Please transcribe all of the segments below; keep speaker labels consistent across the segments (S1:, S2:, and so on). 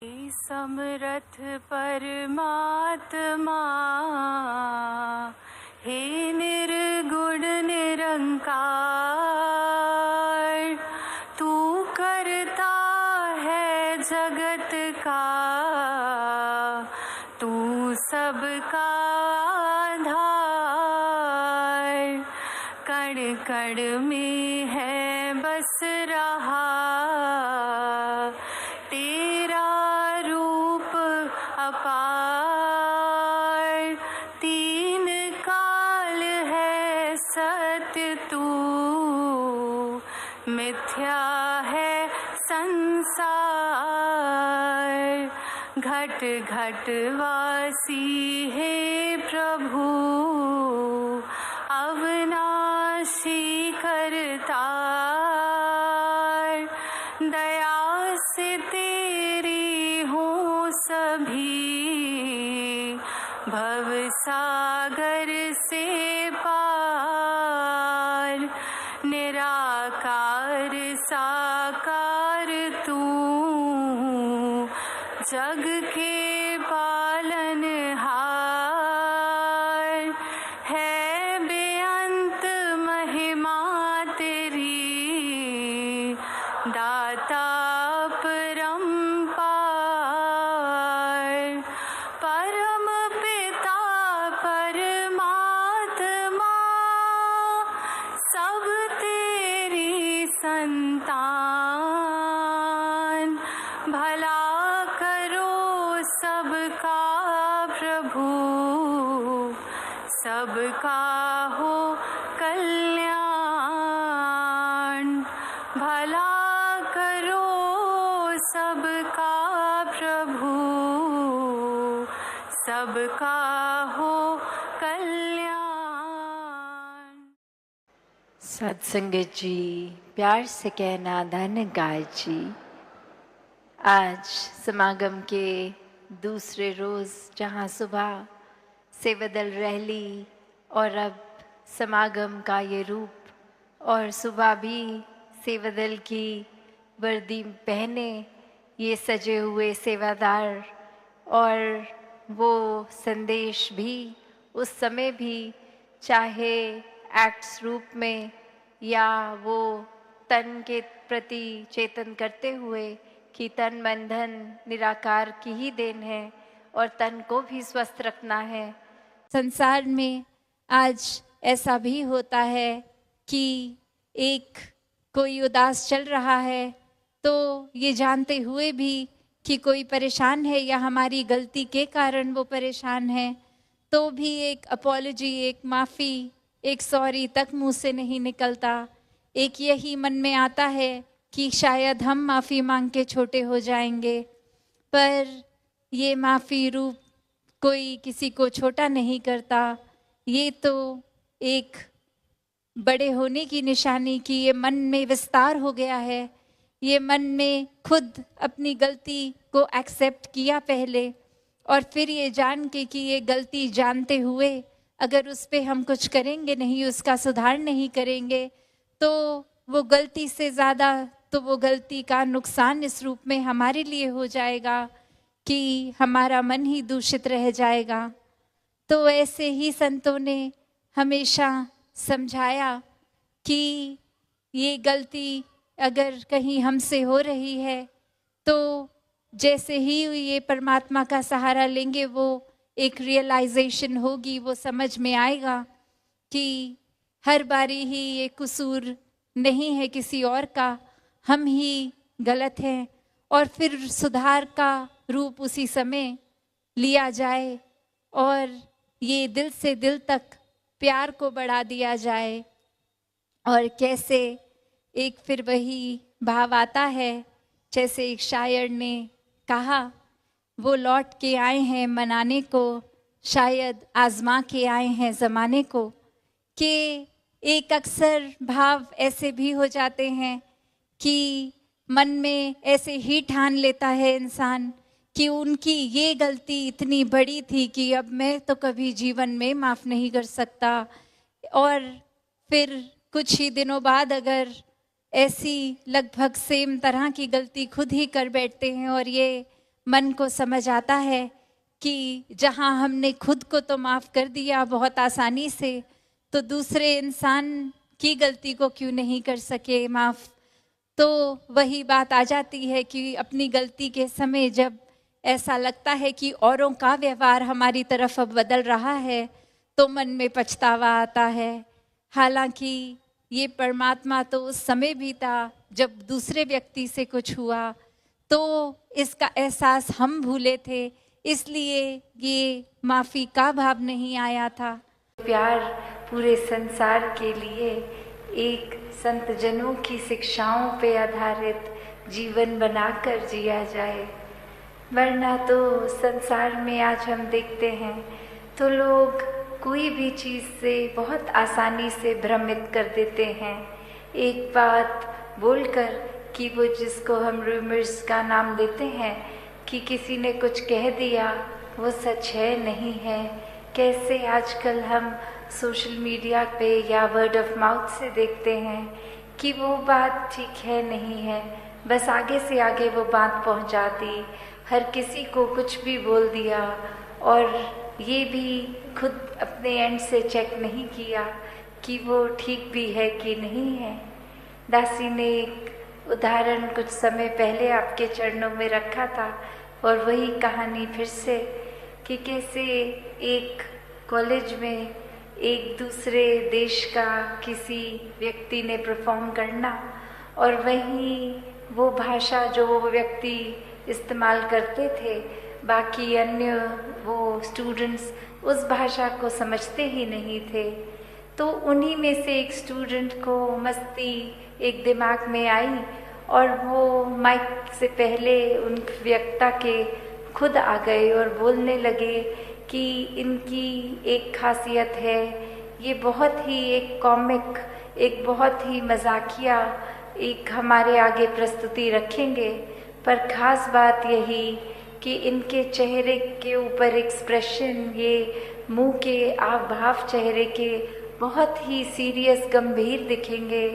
S1: समरथ परमात्मा, हे निर्गुण निरंकार, तू करता है जगत का, तू सबका आधार, कण कण में है बस रहा तेरा रूप अपार, तीन काल है सत्य तू, मिथ्या है संसार, घट घट वासी हे प्रभु, अविनाशी करतार, दया से तेरी हूँ सभी, भव सागर से पार, निराकार साकार तू, जग के पालनहार, है बेअंत महिमा तेरी, दाता परम्पार, परम पिता परमात्मा, सब तेरी संतान, भला करो सबका प्रभु, सबका हो कल्याण, भला करो सबका प्रभु, सबका हो कल्याण।
S2: सत्संगत जी, प्यार से कहना धन गाय जी। आज समागम के दूसरे रोज़ जहाँ सुबह सेवादल रैली और अब समागम का ये रूप, और सुबह भी सेवादल की वर्दी पहने ये सजे हुए सेवादार, और वो संदेश भी उस समय भी चाहे एक्ट्स रूप में या वो तन के प्रति चेतन करते हुए कि तन मन धन निराकार की ही देन है और तन को भी स्वस्थ रखना है। संसार में आज ऐसा भी होता है कि एक कोई उदास चल रहा है तो ये जानते हुए भी कि कोई परेशान है या हमारी गलती के कारण वो परेशान है, तो भी एक अपॉलजी, एक माफ़ी, एक सॉरी तक मुंह से नहीं निकलता। एक यही मन में आता है कि शायद हम माफ़ी मांग के छोटे हो जाएंगे, पर ये माफ़ी रूप कोई किसी को छोटा नहीं करता। ये तो एक बड़े होने की निशानी कि ये मन में विस्तार हो गया है, ये मन में खुद अपनी गलती को एक्सेप्ट किया पहले, और फिर ये जान के कि ये गलती जानते हुए अगर उस पे हम कुछ करेंगे नहीं, उसका सुधार नहीं करेंगे, तो वो गलती से ज़्यादा तो वो गलती का नुकसान इस रूप में हमारे लिए हो जाएगा कि हमारा मन ही दूषित रह जाएगा। तो ऐसे ही संतों ने हमेशा समझाया कि ये गलती अगर कहीं हमसे हो रही है तो जैसे ही ये परमात्मा का सहारा लेंगे वो एक रियलाइजेशन होगी, वो समझ में आएगा कि हर बारी ही ये कसूर नहीं है किसी और का, हम ही गलत हैं, और फिर सुधार का रूप उसी समय लिया जाए और ये दिल से दिल तक प्यार को बढ़ा दिया जाए। और कैसे एक फिर वही भाव आता है, जैसे एक शायर ने कहा, वो लौट के आए हैं मनाने को, शायद आजमा के आए हैं ज़माने को, कि एक अक्सर भाव ऐसे भी हो जाते हैं कि मन में ऐसे ही ठान लेता है इंसान कि उनकी ये गलती इतनी बड़ी थी कि अब मैं तो कभी जीवन में माफ़ नहीं कर सकता, और फिर कुछ ही दिनों बाद अगर ऐसी लगभग सेम तरह की गलती खुद ही कर बैठते हैं और ये
S3: मन को समझ आता है कि जहाँ हमने खुद को तो माफ़ कर दिया बहुत आसानी से, तो दूसरे इंसान की गलती को क्यों नहीं कर सके माफ़। तो वही बात आ जाती है कि अपनी गलती के समय जब ऐसा लगता है कि औरों का व्यवहार हमारी तरफ अब बदल रहा है, तो मन में पछतावा आता है। हालांकि ये परमात्मा तो उस समय भी था जब दूसरे व्यक्ति से कुछ हुआ, तो इसका एहसास हम भूले थे, इसलिए ये माफ़ी का भाव नहीं आया था।
S2: प्यार पूरे संसार के लिए एक संत जनों की शिक्षाओं पे आधारित जीवन बनाकर जिया जाए, वरना तो संसार में आज हम देखते हैं तो लोग कोई भी चीज़ से बहुत आसानी से भ्रमित कर देते हैं। एक बात बोलकर कि वो जिसको हम रूमर्स का नाम देते हैं कि किसी ने कुछ कह दिया वो सच है नहीं है। कैसे आजकल हम सोशल मीडिया पे या वर्ड ऑफ माउथ से देखते हैं कि वो बात ठीक है नहीं है, बस आगे से आगे वो बात पहुंचा दी, हर किसी को कुछ भी बोल दिया और ये भी खुद अपने एंड से चेक नहीं किया कि वो ठीक भी है कि नहीं है। दासी ने एक उदाहरण कुछ समय पहले आपके चरणों में रखा था और वही कहानी फिर से कि कैसे एक कॉलेज में एक दूसरे देश का किसी व्यक्ति ने परफॉर्म करना और वहीं वो भाषा जो वो व्यक्ति इस्तेमाल करते थे, बाकी अन्य वो स्टूडेंट्स उस भाषा को समझते ही नहीं थे। तो उन्हीं में से एक स्टूडेंट को मस्ती एक दिमाग में आई और वो माइक से पहले उन वक्ता के खुद आ गए और बोलने लगे कि इनकी एक खासियत है, ये बहुत ही एक कॉमिक, एक बहुत ही मजाकिया एक हमारे आगे प्रस्तुति रखेंगे, पर ख़ास बात यही कि इनके चेहरे के ऊपर एक्सप्रेशन, ये मुंह के हाव भाव चेहरे के बहुत ही सीरियस गंभीर दिखेंगे।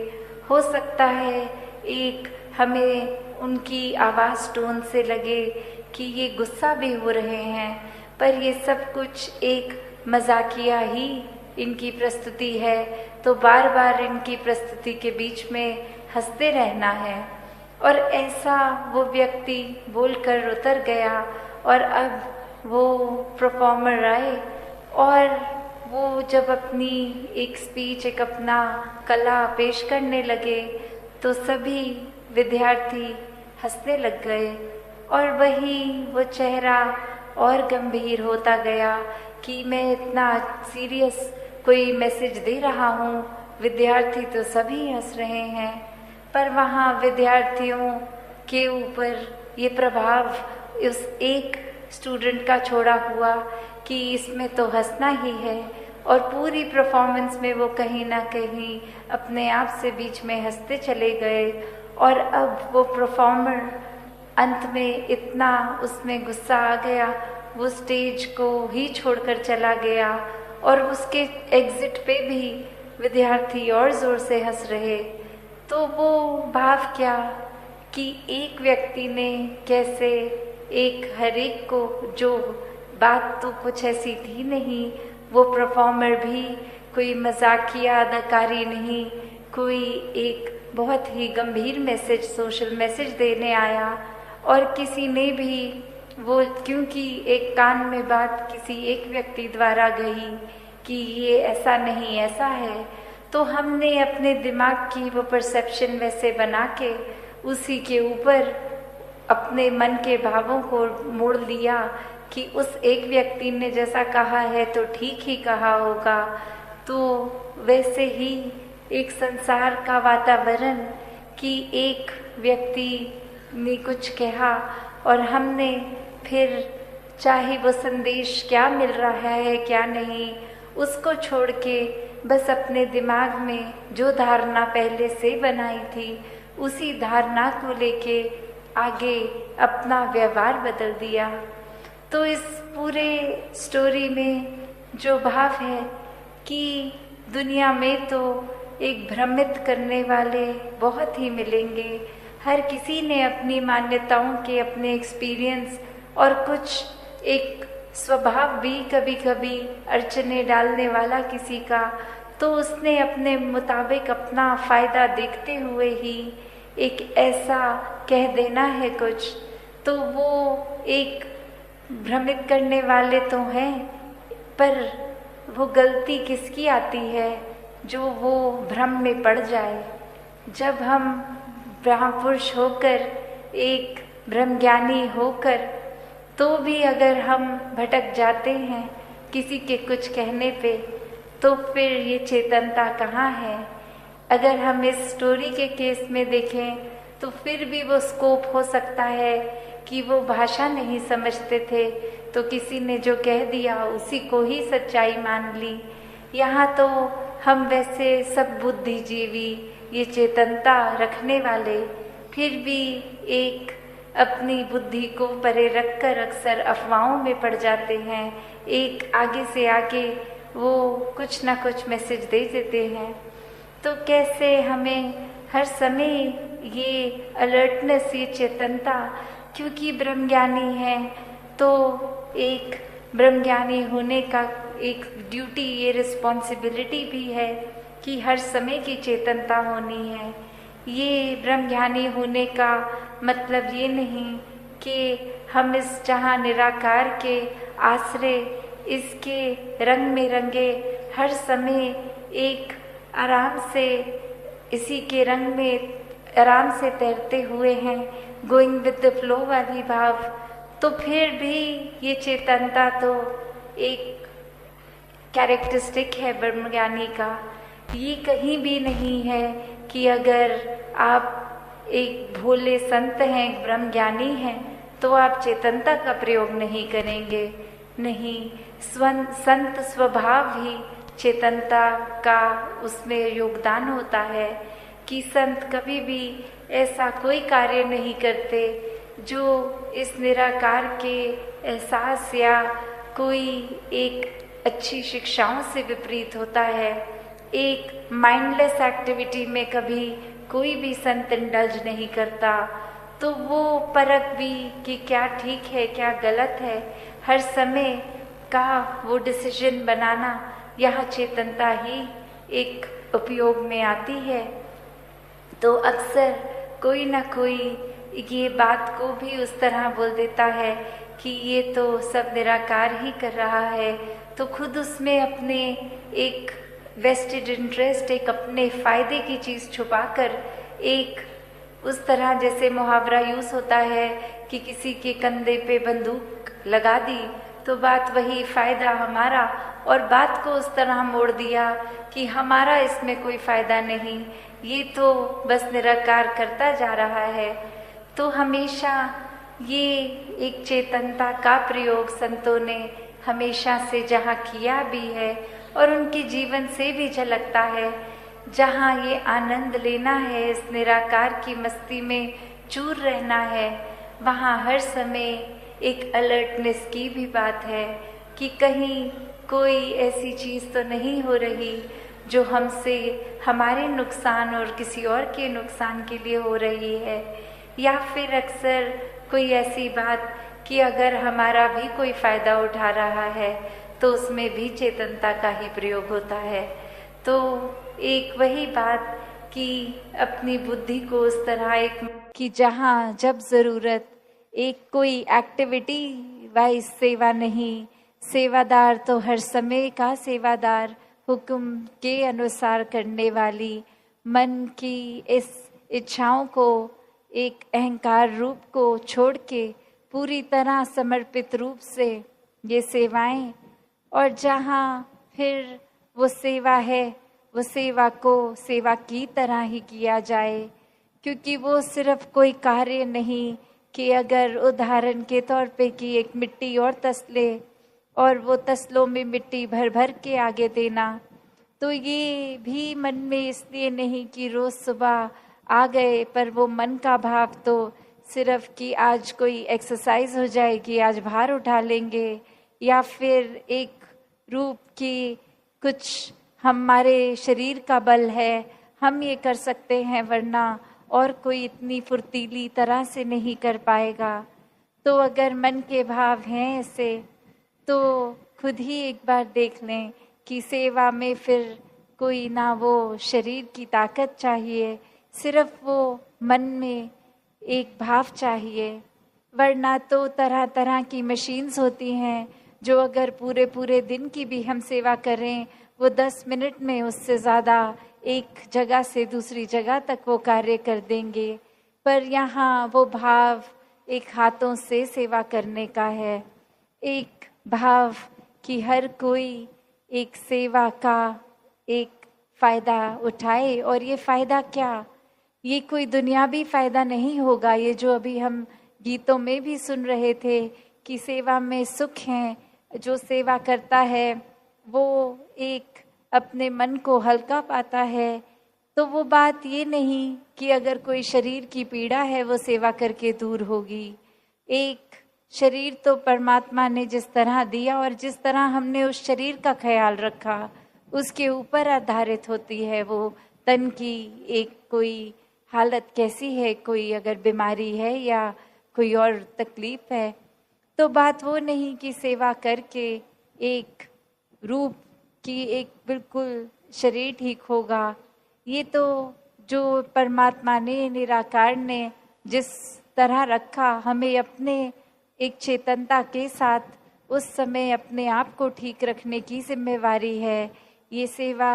S2: हो सकता है एक हमें उनकी आवाज़ टोन से लगे कि ये गुस्सा भी हो रहे हैं, पर ये सब कुछ एक मजाकिया ही इनकी प्रस्तुति है, तो बार बार इनकी प्रस्तुति के बीच में हंसते रहना है। और ऐसा वो व्यक्ति बोलकर उतर गया और अब वो परफॉर्मर आए और वो जब अपनी एक स्पीच, एक अपना कला पेश करने लगे तो सभी विद्यार्थी हंसने लग गए और वही वो चेहरा और गंभीर होता गया कि मैं इतना सीरियस कोई मैसेज दे रहा हूँ, विद्यार्थी तो सभी हंस रहे हैं, पर वहाँ विद्यार्थियों के ऊपर ये प्रभाव उस एक स्टूडेंट का छोड़ा हुआ कि इसमें तो हंसना ही है और पूरी परफॉर्मेंस में वो कहीं ना कहीं अपने आप से बीच में हंसते चले गए और अब वो परफॉर्मर अंत में इतना उसमें गुस्सा आ गया, वो स्टेज को ही छोड़कर चला गया और उसके एग्जिट पे भी विद्यार्थी और ज़ोर से हंस रहे। तो वो भाव क्या कि एक व्यक्ति ने कैसे एक हर एक को, जो बात तो कुछ ऐसी थी नहीं, वो परफॉर्मर भी कोई मजाकिया अदाकारी नहीं, कोई एक बहुत ही गंभीर मैसेज, सोशल मैसेज देने आया और किसी ने भी वो, क्योंकि एक कान में बात किसी एक व्यक्ति द्वारा गई कि ये ऐसा नहीं ऐसा है, तो हमने अपने दिमाग की वो परसेप्शन वैसे बना के उसी के ऊपर अपने मन के भावों को मोड़ लिया कि उस एक व्यक्ति ने जैसा कहा है तो ठीक ही कहा होगा। तो वैसे ही एक संसार का वातावरण कि एक व्यक्ति ने कुछ कहा और हमने फिर चाहे वो संदेश क्या मिल रहा है क्या नहीं, उसको छोड़ के बस अपने दिमाग में जो धारणा पहले से बनाई थी उसी धारणा को लेके आगे अपना व्यवहार बदल दिया। तो इस पूरे स्टोरी में जो भाव है कि दुनिया में तो एक भ्रमित करने वाले बहुत ही मिलेंगे, हर किसी ने अपनी मान्यताओं के, अपने एक्सपीरियंस और कुछ एक स्वभाव भी कभी कभी अड़चने डालने वाला किसी का, तो उसने अपने मुताबिक अपना फ़ायदा देखते हुए ही एक ऐसा कह देना है कुछ, तो वो एक भ्रमित करने वाले तो हैं, पर वो गलती किसकी आती है जो वो भ्रम में पड़ जाए। जब हम ब्रह्मपुरुष होकर, एक ब्रह्मज्ञानी होकर, तो भी अगर हम भटक जाते हैं किसी के कुछ कहने पे, तो फिर ये चेतनता कहाँ है। अगर हम इस स्टोरी के केस में देखें तो फिर भी वो स्कोप हो सकता है कि वो भाषा नहीं समझते थे, तो किसी ने जो कह दिया उसी को ही सच्चाई मान ली। यहाँ तो हम वैसे सब बुद्धिजीवी, ये चेतनता रखने वाले, फिर भी एक अपनी बुद्धि को परे रखकर अक्सर अफवाहों में पड़ जाते हैं। एक आगे से आगे वो कुछ ना कुछ मैसेज दे देते हैं। तो कैसे हमें हर समय ये अलर्टनेस, ये चेतनता, क्योंकि ब्रह्मज्ञानी है तो एक ब्रह्मज्ञानी होने का एक ड्यूटी, ये रिस्पॉन्सिबिलिटी भी है कि हर समय की चेतनता होनी है। ये ब्रह्मज्ञानी होने का मतलब ये नहीं कि हम इस जहाँ निराकार के आश्रय, इसके रंग में रंगे हर समय एक आराम से इसी के रंग में आराम से तैरते हुए हैं, गोइंग विद द फ्लो वाली भाव। तो फिर भी ये चेतनता तो एक कैरेक्टरिस्टिक है ब्रह्मज्ञानी का। ये कहीं भी नहीं है कि अगर आप एक भोले संत हैं, एक ब्रह्मज्ञानी हैं, तो आप चेतनता का प्रयोग नहीं करेंगे। नहीं, संत स्वभाव ही चेतनता का उसमें योगदान होता है कि संत कभी भी ऐसा कोई कार्य नहीं करते जो इस निराकार के एहसास या कोई एक अच्छी शिक्षाओं से विपरीत होता है। एक माइंडलेस एक्टिविटी में कभी कोई भी संत इंडल्ज नहीं करता, तो वो परख भी कि क्या ठीक है क्या गलत है, हर समय का वो डिसीजन बनाना, यह चेतनता ही एक उपयोग में आती है। तो अक्सर कोई ना कोई ये बात को भी उस तरह बोल देता है कि ये तो सब निराकार ही कर रहा है, तो खुद उसमें अपने एक वेस्टेड इंटरेस्ट, एक अपने फायदे की चीज़ छुपाकर एक उस तरह जैसे मुहावरा यूज़ होता है कि किसी के कंधे पे बंदूक लगा दी तो बात वही फ़ायदा हमारा, और बात को उस तरह मोड़ दिया कि हमारा इसमें कोई फ़ायदा नहीं, ये तो बस निराकार करता जा रहा है। तो हमेशा ये एक चेतनता का प्रयोग संतों ने हमेशा से जहाँ किया भी है और उनके जीवन से भी झलकता है। जहाँ ये आनंद लेना है, इस निराकार की मस्ती में चूर रहना है, वहाँ हर समय एक अलर्टनेस की भी बात है कि कहीं कोई ऐसी चीज़ तो नहीं हो रही जो हमसे हमारे नुकसान और किसी और के नुकसान के लिए हो रही है, या फिर अक्सर कोई ऐसी बात कि अगर हमारा भी कोई फ़ायदा उठा रहा है तो उसमें भी चेतनता का ही प्रयोग होता है। तो एक वही बात कि अपनी बुद्धि को उस तरह एक
S3: कि जहाँ जब ज़रूरत एक कोई एक्टिविटी वाइज सेवा नहीं, सेवादार तो हर समय का सेवादार, हुक्म के अनुसार करने वाली, मन की इस इच्छाओं को, एक अहंकार रूप को छोड़ के पूरी तरह समर्पित रूप से ये सेवाएं, और जहाँ फिर वो सेवा है वो सेवा को सेवा की तरह ही किया जाए, क्योंकि वो सिर्फ कोई कार्य नहीं कि अगर उदाहरण के तौर पे कि एक मिट्टी और तसले और वो तसलों में मिट्टी भर भर के आगे देना, तो ये भी मन में इसलिए नहीं कि रोज़ सुबह आ गए, पर वो मन का भाव तो सिर्फ कि आज कोई एक्सरसाइज हो जाएगी, आज भार उठा लेंगे, या फिर एक रूप की कुछ हमारे शरीर का बल है, हम ये कर सकते हैं वरना और कोई इतनी फुर्तीली तरह से नहीं कर पाएगा। तो अगर मन के भाव हैं ऐसे, तो खुद ही एक बार देख लें कि सेवा में फिर कोई ना वो शरीर की ताकत चाहिए, सिर्फ वो मन में एक भाव चाहिए। वरना तो तरह तरह की मशीन्स होती हैं जो अगर पूरे पूरे दिन की भी हम सेवा करें, वो 10 मिनट में उससे ज़्यादा एक जगह से दूसरी जगह तक वो कार्य कर देंगे। पर यहाँ वो भाव एक हाथों से सेवा करने का है, एक भाव कि हर कोई एक सेवा का एक फ़ायदा उठाए। और ये फ़ायदा क्या, ये कोई दुनियावी फ़ायदा नहीं होगा। ये जो अभी हम गीतों में भी सुन रहे थे कि सेवा में सुख है, जो सेवा करता है वो एक अपने मन को हल्का पाता है। तो वो बात ये नहीं कि अगर कोई शरीर की पीड़ा है वो सेवा करके दूर होगी। एक शरीर तो परमात्मा ने जिस तरह दिया और जिस तरह हमने उस शरीर का ख्याल रखा, उसके ऊपर आधारित होती है वो तन की एक कोई हालत कैसी है, कोई अगर बीमारी है या कोई और तकलीफ है। तो बात वो नहीं कि सेवा करके एक रूप की एक बिल्कुल शरीर ठीक होगा। ये तो जो परमात्मा ने, निराकार ने जिस तरह रखा, हमें अपने एक चेतनता के साथ उस समय अपने आप को ठीक रखने की जिम्मेवारी है। ये सेवा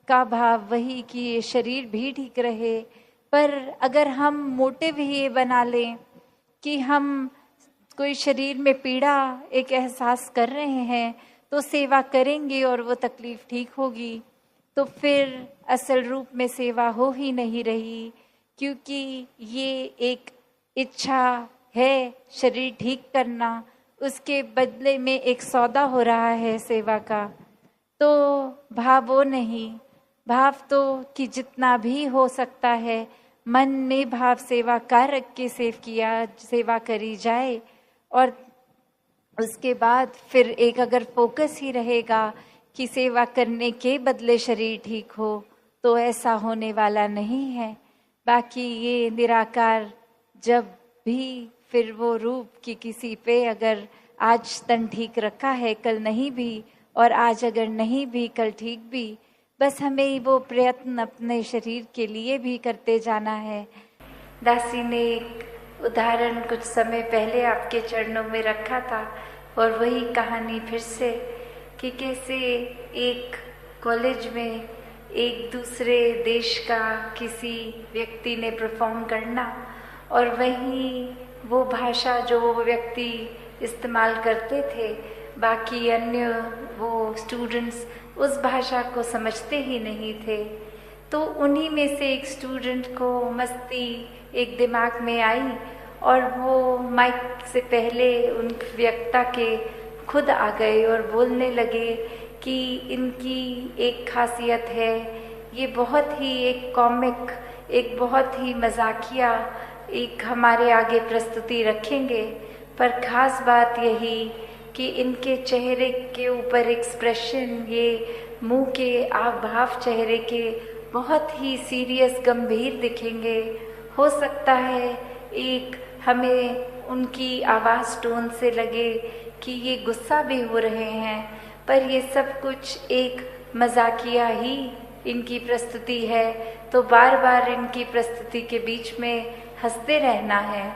S3: का भाव वही कि ये शरीर भी ठीक रहे। पर अगर हम मोटिव ही ये बना लें कि हम कोई शरीर में पीड़ा एक एहसास कर रहे हैं तो सेवा करेंगे और वो तकलीफ ठीक होगी, तो फिर असल रूप में सेवा हो ही नहीं रही। क्योंकि ये एक इच्छा है शरीर ठीक करना, उसके बदले में एक सौदा हो रहा है सेवा का। तो भाव वो नहीं, भाव तो कि जितना भी हो सकता है मन में भाव सेवा का रख के सेवा करी जाए। और उसके बाद फिर एक अगर फोकस ही रहेगा कि सेवा करने के बदले शरीर ठीक हो, तो ऐसा होने वाला नहीं है। बाकी ये निराकार जब भी फिर वो रूप की किसी पे अगर आज तन ठीक रखा है, कल नहीं भी, और आज अगर नहीं भी कल ठीक भी, बस हमें वो प्रयत्न अपने शरीर के लिए भी करते जाना है। दासी ने एक उदाहरण कुछ समय पहले आपके चरणों में रखा था और वही कहानी फिर से कि कैसे एक कॉलेज में एक दूसरे देश का किसी व्यक्ति ने परफॉर्म करना और वहीं वो भाषा जो वो व्यक्ति इस्तेमाल करते थे, बाकी अन्य वो स्टूडेंट्स उस भाषा को समझते ही नहीं थे। तो उन्हीं में से एक स्टूडेंट को मस्ती एक दिमाग में आई और वो माइक से पहले उन वक्ता के खुद आ गए और बोलने लगे कि इनकी एक खासियत है, ये बहुत ही एक कॉमिक, एक बहुत ही मजाकिया एक हमारे आगे प्रस्तुति रखेंगे। पर खास बात यही कि इनके चेहरे के ऊपर एक्सप्रेशन, ये मुंह के भाव चेहरे के बहुत ही सीरियस गंभीर दिखेंगे। हो सकता है एक हमें उनकी आवाज़ टोन से लगे कि ये गुस्सा भी हो रहे हैं, पर ये सब कुछ एक मजाकिया ही इनकी प्रस्तुति है। तो बार बार इनकी प्रस्तुति के बीच में हंसते रहना है।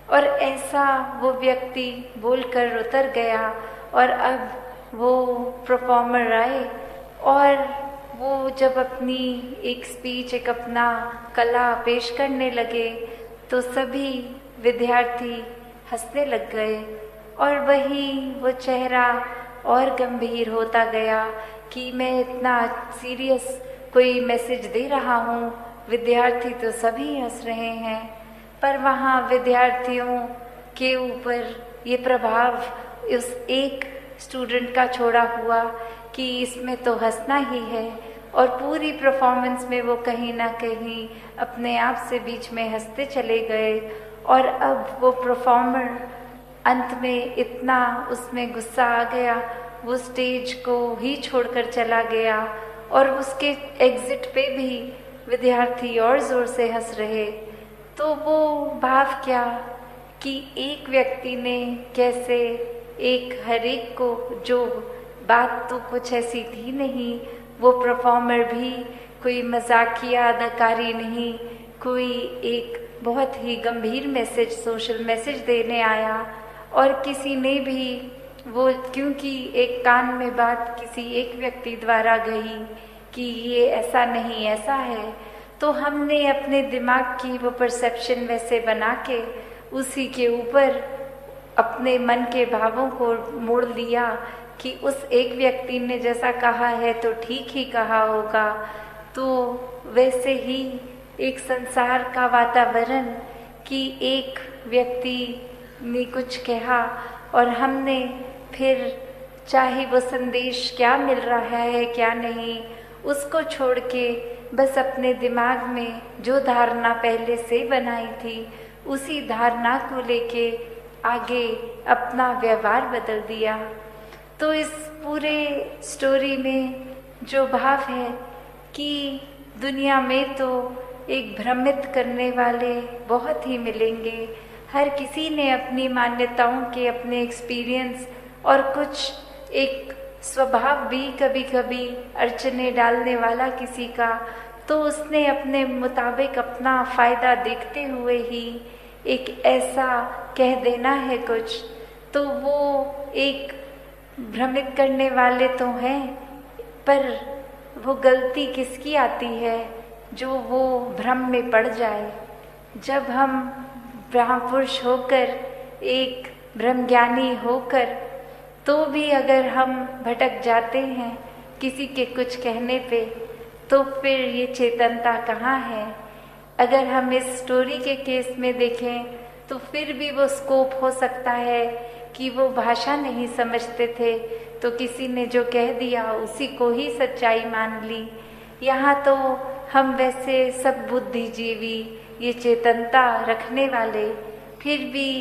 S3: और ऐसा वो व्यक्ति बोलकर उतर गया और अब वो परफॉर्मर आए और वो जब अपनी एक स्पीच, एक अपना कला पेश करने लगे तो सभी विद्यार्थी हंसने लग गए और वही वो चेहरा और गंभीर होता गया कि मैं इतना सीरियस कोई मैसेज दे रहा हूँ, विद्यार्थी तो सभी हंस रहे हैं, पर वहाँ विद्यार्थियों के ऊपर ये प्रभाव उस एक स्टूडेंट का छोड़ा हुआ कि इसमें तो हंसना ही है। और पूरी परफॉर्मेंस में वो कहीं ना कहीं अपने आप से बीच में हंसते चले गए। और अब वो परफॉर्मर अंत में इतना उसमें गुस्सा आ गया, वो स्टेज को ही छोड़कर चला गया और उसके एग्जिट पे भी विद्यार्थी और ज़ोर से हंस रहे। तो वो भाव क्या
S2: कि एक व्यक्ति ने कैसे एक हर एक को, जो बात तो कुछ ऐसी थी नहीं, वो परफॉर्मर भी कोई मजाकिया अदाकारी नहीं, कोई एक बहुत ही गंभीर मैसेज, सोशल मैसेज देने आया। और किसी ने भी वो, क्योंकि एक कान में बात किसी एक व्यक्ति द्वारा गई कि ये ऐसा नहीं ऐसा है, तो हमने अपने दिमाग की वो परसेप्शन वैसे बना के उसी के ऊपर अपने मन के भावों को मोड़ लिया कि उस एक व्यक्ति ने जैसा कहा है तो ठीक ही कहा होगा। तो वैसे ही एक संसार का वातावरण कि एक व्यक्ति ने कुछ कहा और हमने फिर, चाहे वो संदेश क्या मिल रहा है क्या नहीं, उसको छोड़ के बस अपने दिमाग में जो धारणा पहले से बनाई थी उसी धारणा को लेके आगे अपना व्यवहार बदल दिया। तो इस पूरे स्टोरी में जो भाव है कि दुनिया में तो एक भ्रमित करने वाले बहुत ही मिलेंगे, हर किसी ने अपनी मान्यताओं के, अपने एक्सपीरियंस और कुछ एक स्वभाव भी कभी कभी अड़चने डालने वाला किसी का, तो उसने अपने मुताबिक अपना फ़ायदा देखते हुए ही एक ऐसा कह देना है कुछ, तो वो एक भ्रमित करने वाले तो हैं, पर वो गलती किसकी आती है जो वो भ्रम में पड़ जाए। जब हम ब्रह्मपुरुष होकर, एक ब्रह्मज्ञानी होकर, तो भी अगर हम भटक जाते हैं किसी के कुछ कहने पे, तो फिर ये चेतनता कहाँ है। अगर हम इस स्टोरी के केस में देखें तो फिर भी वो स्कोप हो सकता है कि वो भाषा नहीं समझते थे तो किसी ने जो कह दिया उसी को ही सच्चाई मान ली। यहाँ तो हम वैसे सब बुद्धिजीवी, ये चेतनता रखने वाले, फिर भी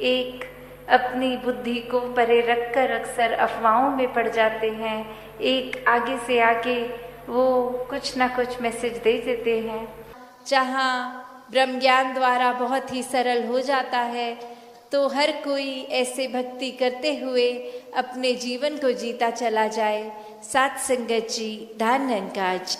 S2: एक अपनी बुद्धि को परे रखकर अक्सर अफवाहों में पड़ जाते हैं। एक आगे से आगे वो कुछ ना कुछ मैसेज दे देते हैं।
S3: जहाँ ब्रह्म ज्ञान द्वारा बहुत ही सरल हो जाता है, तो हर कोई ऐसे भक्ति करते हुए अपने जीवन को जीता चला जाए। सात संगत जी, धन काज।